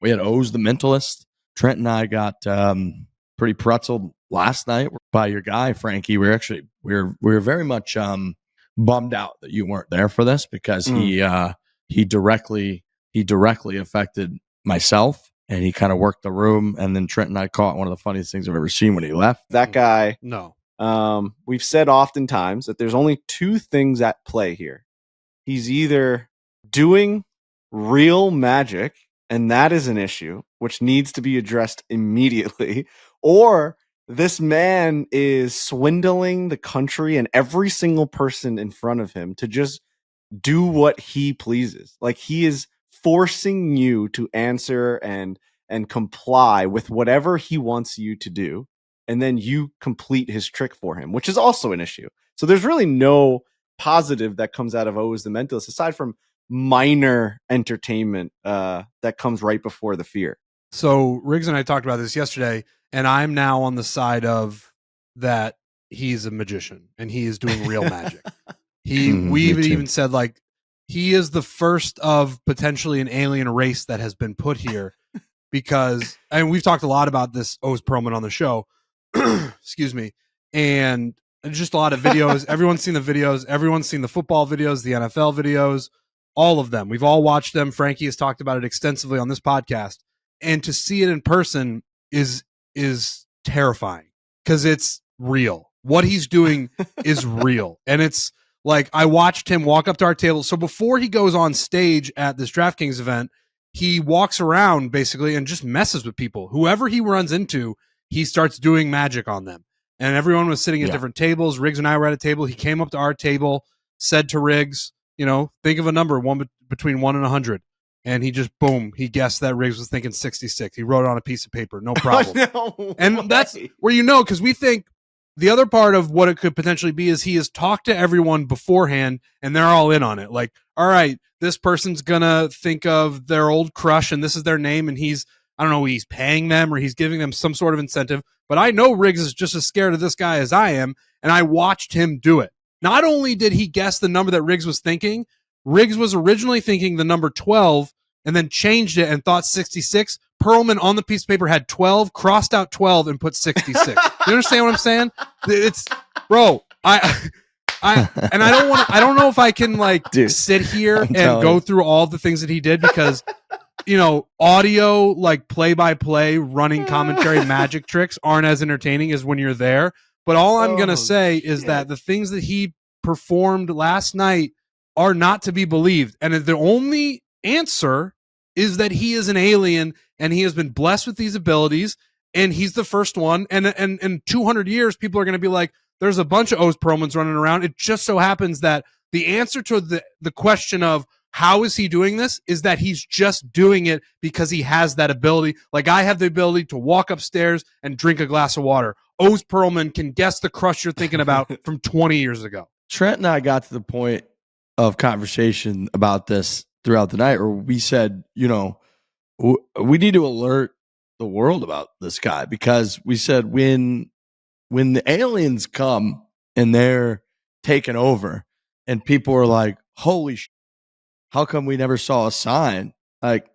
We had O's the Mentalist. Trent and I got pretty pretzeled last night by your guy, Frankie. We're very much bummed out that you weren't there for this because he directly affected myself, and he kind of worked the room. And then Trent and I caught one of the funniest things I've ever seen when he left. That guy. No. We've said oftentimes that there's only two things at play here. He's either doing real magic, and that is an issue which needs to be addressed immediately, or this man is swindling the country and every single person in front of him to just do what he pleases. Like, he is forcing you to answer and comply with whatever he wants you to do, and then you complete his trick for him, which is also an issue. So there's really no positive that comes out of O's the Mentalist aside from minor entertainment that comes right before the fear. So Riggs and I talked about this yesterday, and I'm now on the side of that he's a magician and he is doing real magic. We even said, like, he is the first of potentially an alien race that has been put here because, and we've talked a lot about this O's Perlman on the show, excuse me, and just a lot of videos. Everyone's seen the videos. Everyone's seen the football videos, the NFL videos, all of them. We've all watched them. Frankie has talked about it extensively on this podcast. And to see it in person is terrifying because it's real. What he's doing is real. And it's like, I watched him walk up to our table. So before he goes on stage at this DraftKings event, he walks around basically and just messes with people. Whoever he runs into, he starts doing magic on them. And everyone was sitting at different tables. Riggs and I were at a table. He came up to our table, said to Riggs, think of a number between 1 and 100. And he just, boom, he guessed that Riggs was thinking 66. He wrote it on a piece of paper, no problem. And that's where because we think the other part of what it could potentially be is he has talked to everyone beforehand, and they're all in on it. Like, all right, this person's going to think of their old crush, and this is their name, and he's paying them or he's giving them some sort of incentive. But I know Riggs is just as scared of this guy as I am, and I watched him do it. Not only did he guess the number that Riggs was thinking, Riggs was originally thinking the number 12 and then changed it and thought 66. Perlman on the piece of paper had 12, crossed out 12 and put 66. You understand what I'm saying? It's, bro, I don't know if I can sit here and go through all the things that he did because, audio, like play-by-play running commentary magic tricks aren't as entertaining as when you're there. But all I'm going to say is that the things that he performed last night are not to be believed. And the only answer is that he is an alien and he has been blessed with these abilities and he's the first one. And in 200 years, people are going to be like, there's a bunch of O's Perlmans running around. It just so happens that the answer to the question of how is he doing this is that he's just doing it because he has that ability. Like, I have the ability to walk upstairs and drink a glass of water. O's Perlman can guess the crush you're thinking about from 20 years ago. Trent and I got to the point of conversation about this throughout the night where we said, we need to alert the world about this guy because we said when the aliens come and they're taking over and people are like, holy shit, how come we never saw a sign? Like,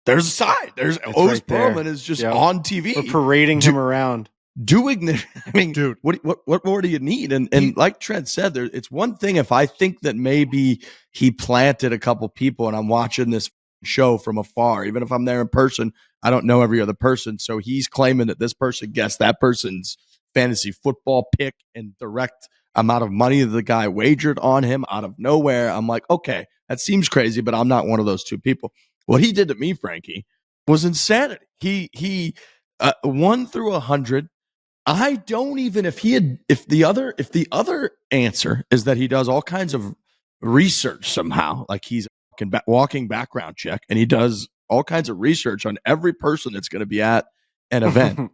there's a sign. There's O's Perlman is just on TV. We're parading him around. Doing this. I mean, dude, what more do you need? And like Trent said, it's one thing if I think that maybe he planted a couple people and I'm watching this show from afar. Even if I'm there in person, I don't know every other person. So he's claiming that this person guessed that person's fantasy football pick and direct amount of money that the guy wagered on him out of nowhere. I'm like, okay, that seems crazy, but I'm not one of those two people. What he did to me, Frankie, was insanity. He 1 through 100. I don't even if the other answer is that he does all kinds of research somehow, like he's walking background check and he does all kinds of research on every person that's going to be at an event.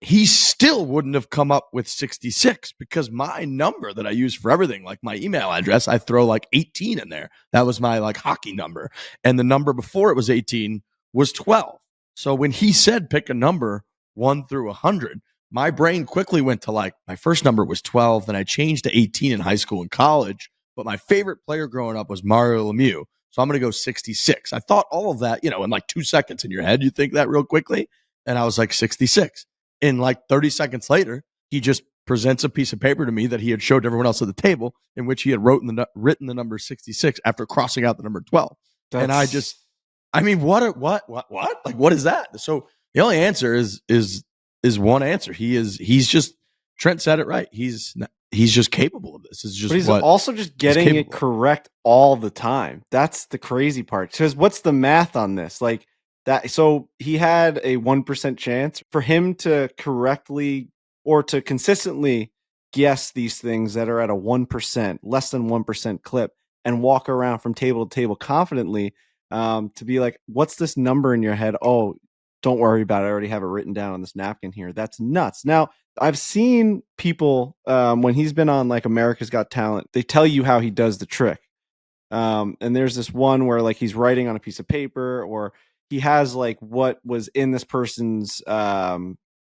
He still wouldn't have come up with 66 because my number that I use for everything, like my email address, I throw like 18 in there. That was my hockey number. And the number before it was 18 was 12. So when he said pick a number 1 through 100, my brain quickly went to my first number was 12. Then I changed to 18 in high school and college. But my favorite player growing up was Mario Lemieux. So I'm going to go 66. I thought all of that, in like 2 seconds in your head. You think that real quickly. And I was like 66. And like 30 seconds later, he just presents a piece of paper to me that he had showed everyone else at the table in which he had written the number 66 after crossing out the number 12. And what? Like, what is that? So the only answer is one answer. He's just, Trent said it right. He's just capable of this. It's just, but he's also just getting it correct all the time. That's the crazy part. Because what's the math on this? Like that. So he had a 1% chance for him to correctly or to consistently guess these things that are at a 1%, less than 1% clip, and walk around from table to table confidently. To be like, what's this number in your head? Oh, don't worry about it. I already have it written down on this napkin here. That's nuts. Now, I've seen people when he's been on like America's Got Talent, they tell you how he does the trick. And there's this one where like he's writing on a piece of paper, or he has like what was in this person's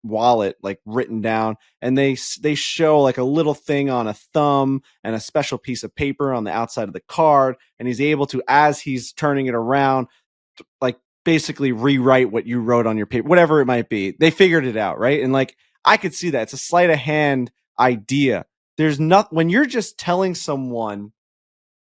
wallet like written down, and they show like a little thing on a thumb and a special piece of paper on the outside of the card, and he's able to, as he's turning it around, like basically rewrite what you wrote on your paper, whatever it might be. They figured it out, right? And like I could see that it's a sleight of hand idea. There's not, when you're just telling someone,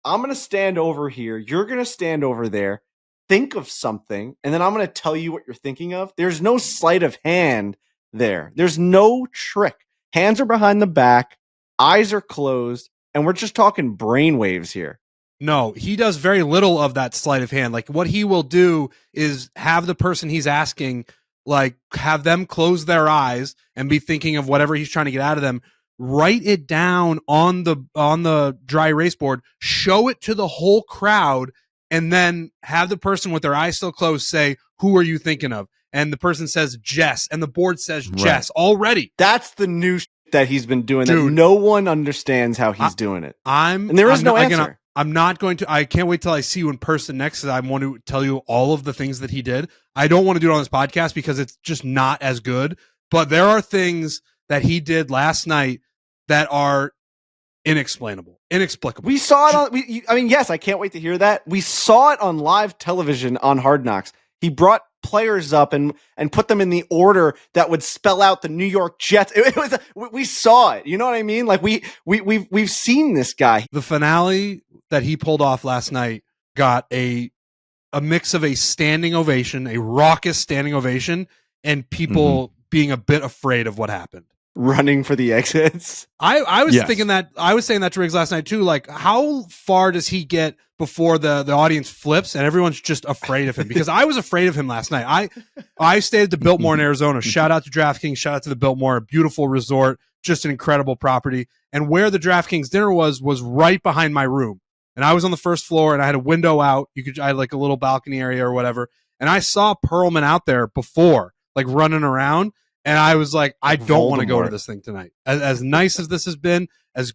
I'm going to stand over here, you're going to stand over there, think of something, and then I'm going to tell you what you're thinking of. There's no sleight of hand there. There's no trick. Hands are behind the back, eyes are closed, and we're just talking brain waves here. No, he does very little of that sleight of hand. Like what he will do is have the person he's asking, like have them close their eyes and be thinking of whatever he's trying to get out of them. Write it down on the dry erase board, show it to the whole crowd, and then have the person with their eyes still closed say, "Who are you thinking of?" And the person says Jess, and the board says Jess already. That's the new that he's been doing. Dude, that no one understands how he's doing it. And there is no answer. I'm not going to. I can't wait till I see you in person next. I want to tell you all of the things that he did. I don't want to do it on this podcast because it's just not as good. But there are things that he did last night that are inexplicable. We saw it on. Yes, I can't wait to hear that. We saw it on live television on Hard Knocks. He brought players up and put them in the order that would spell out the New York Jets. We saw it. You know what I mean? Like we've seen this guy. The finale that he pulled off last night got a mix of a standing ovation, a raucous standing ovation, and people being a bit afraid of what happened. Running for the exits. I was thinking that. I was saying that to Riggs last night too. Like, how far does he get before the audience flips and everyone's just afraid of him? Because I was afraid of him last night. I stayed at the Biltmore in Arizona. Shout out to DraftKings. Shout out to the Biltmore. A beautiful resort. Just an incredible property. And where the DraftKings dinner was right behind my room. And I was on the first floor and I had a window out. I had like a little balcony area or whatever. And I saw Perlman out there before, like running around. And I was like, I don't want to go to this thing tonight. As nice as this has been, as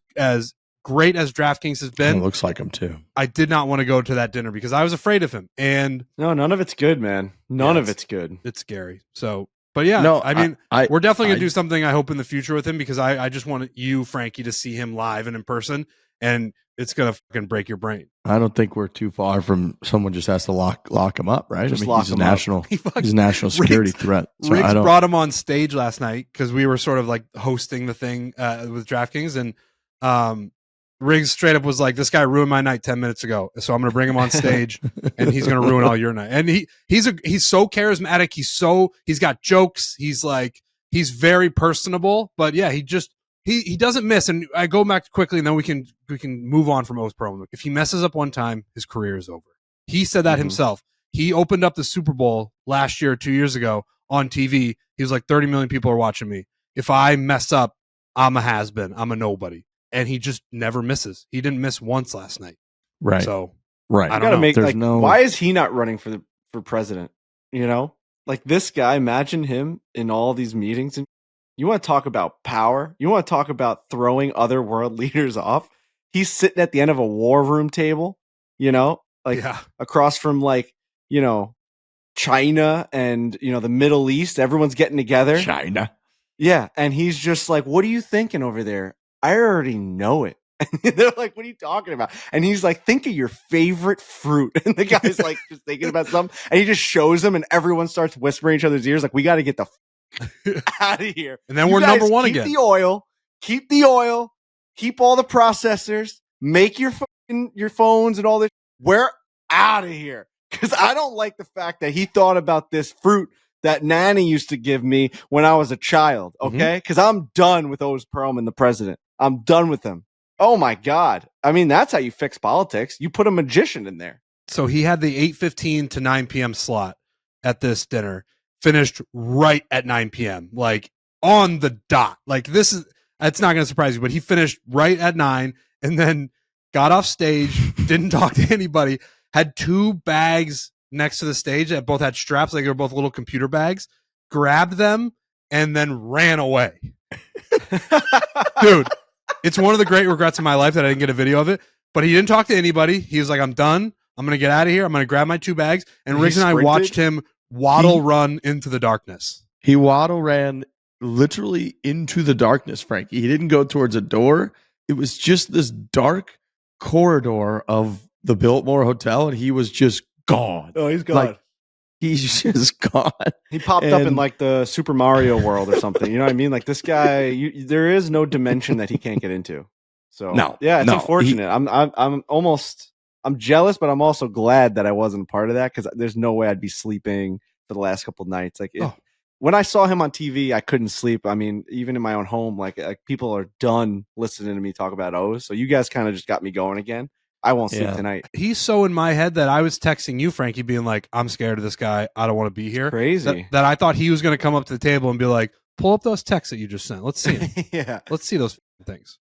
great as DraftKings has been, it looks like him too. I did not want to go to that dinner because I was afraid of him. And no, none of it's good, man. None of it's good. It's scary. So, but yeah, no, I mean, we're definitely gonna do something. I hope in the future with him because I just want you, Frankie, to see him live and in person, and it's gonna fucking break your brain. I don't think we're too far from someone just has to lock him up, right? Just he's a national security threat. So Riggs brought him on stage last night because we were sort of like hosting the thing with DraftKings, and Riggs straight up was like, "This guy ruined my night 10 minutes ago, so I'm going to bring him on stage, and he's going to ruin all your night." And he's so charismatic. He's got jokes. He's very personable. But yeah, he doesn't miss. And I go back quickly, and then we can move on from O's Perlman. If he messes up one time, his career is over. He said that himself. He opened up the Super Bowl last year, 2 years ago on TV. He was like, 30 million people are watching me. If I mess up, I'm a has-been. I'm a nobody. And he just never misses. He didn't miss once last night. Right. So, right. I don't know. Why is he not running for president? You know, like this guy, imagine him in all these meetings. And you want to talk about power? You want to talk about throwing other world leaders off? He's sitting at the end of a war room table, across from China and, the Middle East. Everyone's getting together. China. Yeah. And he's just like, what are you thinking over there? I already know it. And they're like, what are you talking about? And he's like, think of your favorite fruit. And the guy's like, just thinking about something. And he just shows them, and everyone starts whispering in each other's ears, like, we got to get the out of here. And then we're number one again. Keep the oil, keep all the processors, make your phones and all this. We're out of here. Because I don't like the fact that he thought about this fruit that Nanny used to give me when I was a child. Okay. Because I'm done with Otis Perlman, the president. I'm done with him. Oh my God. I mean, that's how you fix politics. You put a magician in there. So he had the 8:15 to 9 p.m. slot at this dinner, finished right at 9 p.m. like on the dot. Like it's not going to surprise you, but he finished right at 9 and then got off stage, didn't talk to anybody, had 2 bags next to the stage that both had straps, like they were both little computer bags, grabbed them and then ran away. Dude, it's one of the great regrets of my life that I didn't get a video of it, but he didn't talk to anybody. He was like, I'm done. I'm going to get out of here. I'm going to grab my 2 bags. And Riggs and I watched him run into the darkness. He ran literally into the darkness, Frankie. He didn't go towards a door. It was just this dark corridor of the Biltmore Hotel, and he was just gone. Oh, he's gone. Like, he's just gone. He popped up in like the Super Mario world or something. You know what I mean? Like this guy, there is no dimension that he can't get into. So yeah, it's unfortunate. I'm jealous, but I'm also glad that I wasn't a part of that, because there's no way I'd be sleeping for the last couple of nights. Like when I saw him on TV, I couldn't sleep. I mean, even in my own home, like people are done listening to me talk about O's. So you guys kind of just got me going again. I won't sleep tonight. He's so in my head that I was texting you, Frankie, being like, I'm scared of this guy. I don't want to be here. Crazy. That I thought he was going to come up to the table and be like, pull up those texts that you just sent. Let's see them. Yeah. Let's see those things.